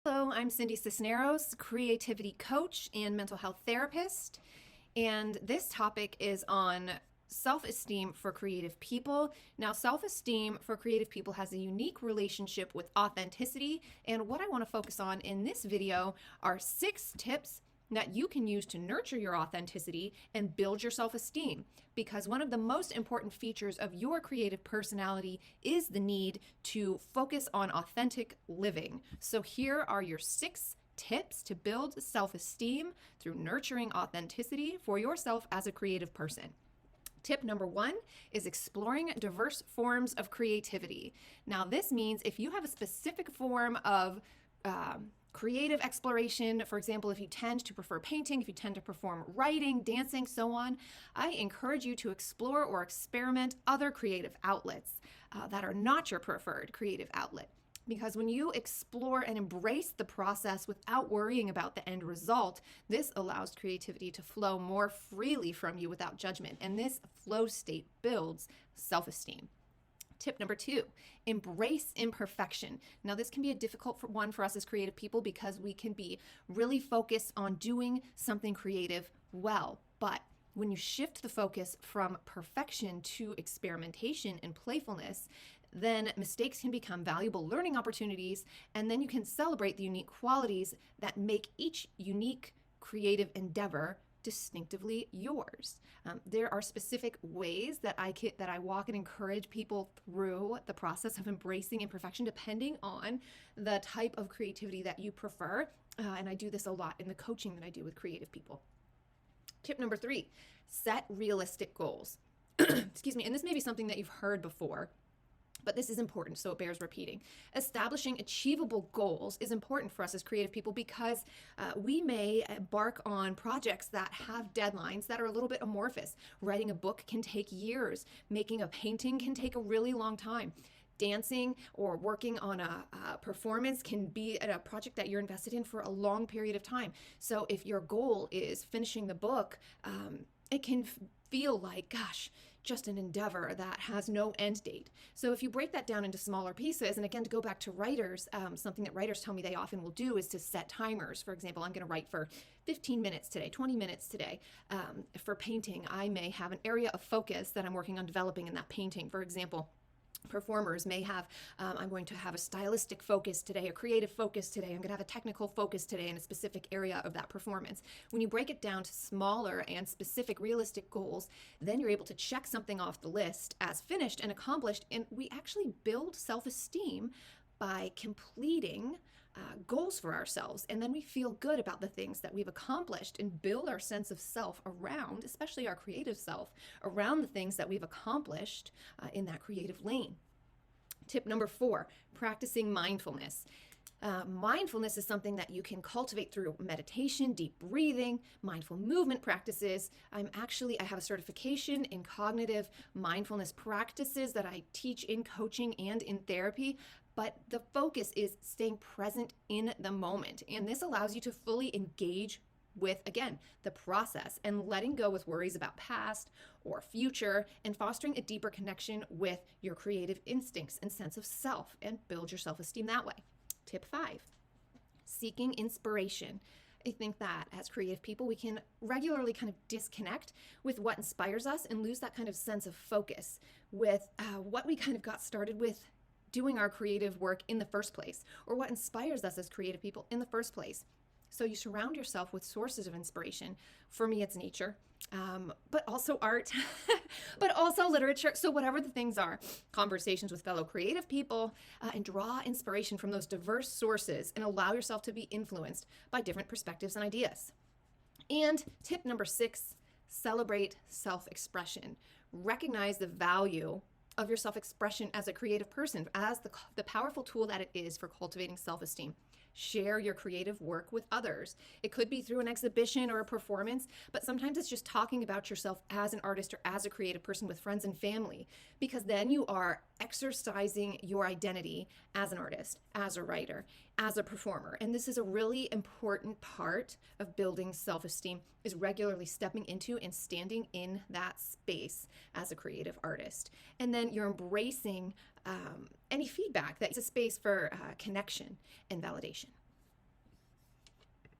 Hello, I'm Cindy Cisneros, creativity coach and mental health therapist. And this topic is on self-esteem for creative people. Now, self-esteem for creative people has a unique relationship with authenticity. And what I want to focus on in this video are 6 tips that you can use to nurture your authenticity and build your self-esteem. Because one of the most important features of your creative personality is the need to focus on authentic living. So here are your 6 tips to build self-esteem through nurturing authenticity for yourself as a creative person. Tip number 1 is exploring diverse forms of creativity. Now, this means if you have a specific form of creative exploration, for example, if you tend to prefer painting, if you tend to perform writing, dancing, so on, I encourage you to explore or experiment other creative outlets that are not your preferred creative outlet. Because when you explore and embrace the process without worrying about the end result, this allows creativity to flow more freely from you without judgment. And this flow state builds self-esteem. Tip number 2, embrace imperfection. Now, this can be a difficult one for us as creative people because we can be really focused on doing something creative well. But when you shift the focus from perfection to experimentation and playfulness, then mistakes can become valuable learning opportunities, and then you can celebrate the unique qualities that make each unique creative endeavor distinctively yours. There are specific ways that I walk and encourage people through the process of embracing imperfection depending on the type of creativity that you prefer. And I do this a lot in the coaching that I do with creative people. Tip number 3, set realistic goals. Excuse me, and this may be something that you've heard before, but this is important, so it bears repeating. Establishing achievable goals is important for us as creative people because we may embark on projects that have deadlines that are a little bit amorphous. Writing a book can take years. Making a painting can take a really long time. Dancing or working on a performance can be a project that you're invested in for a long period of time. So if your goal is finishing the book, it can feel like, gosh, just an endeavor that has no end date. So if you break that down into smaller pieces, and again, to go back to writers, something that writers tell me they often will do is to set timers. For example, I'm going to write for 15 minutes today, 20 minutes today. For painting, I may have an area of focus that I'm working on developing in that painting. For example, performers may have, I'm going to have a stylistic focus today, a creative focus today. I'm going to have a technical focus today in a specific area of that performance. When you break it down to smaller and specific realistic goals, then you're able to check something off the list as finished and accomplished. And we actually build self-esteem by completing goals for ourselves. And then we feel good about the things that we've accomplished and build our sense of self around, especially our creative self, around the things that we've accomplished in that creative lane. Tip number 4, practicing mindfulness. Mindfulness is something that you can cultivate through meditation, deep breathing, mindful movement practices. I have a certification in cognitive mindfulness practices that I teach in coaching and in therapy. But the focus is staying present in the moment. And this allows you to fully engage with, again, the process and letting go with worries about past or future and fostering a deeper connection with your creative instincts and sense of self and build your self-esteem that way. Tip 5, seeking inspiration. I think that as creative people, we can regularly kind of disconnect with what inspires us and lose that kind of sense of focus with what we kind of got started with doing our creative work in the first place, or what inspires us as creative people in the first place. So you surround yourself with sources of inspiration. For me, it's nature, but also art, but also literature. So whatever the things are, conversations with fellow creative people, and draw inspiration from those diverse sources and allow yourself to be influenced by different perspectives and ideas. And tip number 6, celebrate self-expression. Recognize the value of your self-expression as a creative person, as the powerful tool that it is for cultivating self-esteem. Share your creative work with others. It could be through an exhibition or a performance, but sometimes it's just talking about yourself as an artist or as a creative person with friends and family, because then you are exercising your identity as an artist, as a writer, as a performer. And this is a really important part of building self-esteem, is regularly stepping into and standing in that space as a creative artist. And then you're embracing any feedback. That's a space for connection and validation.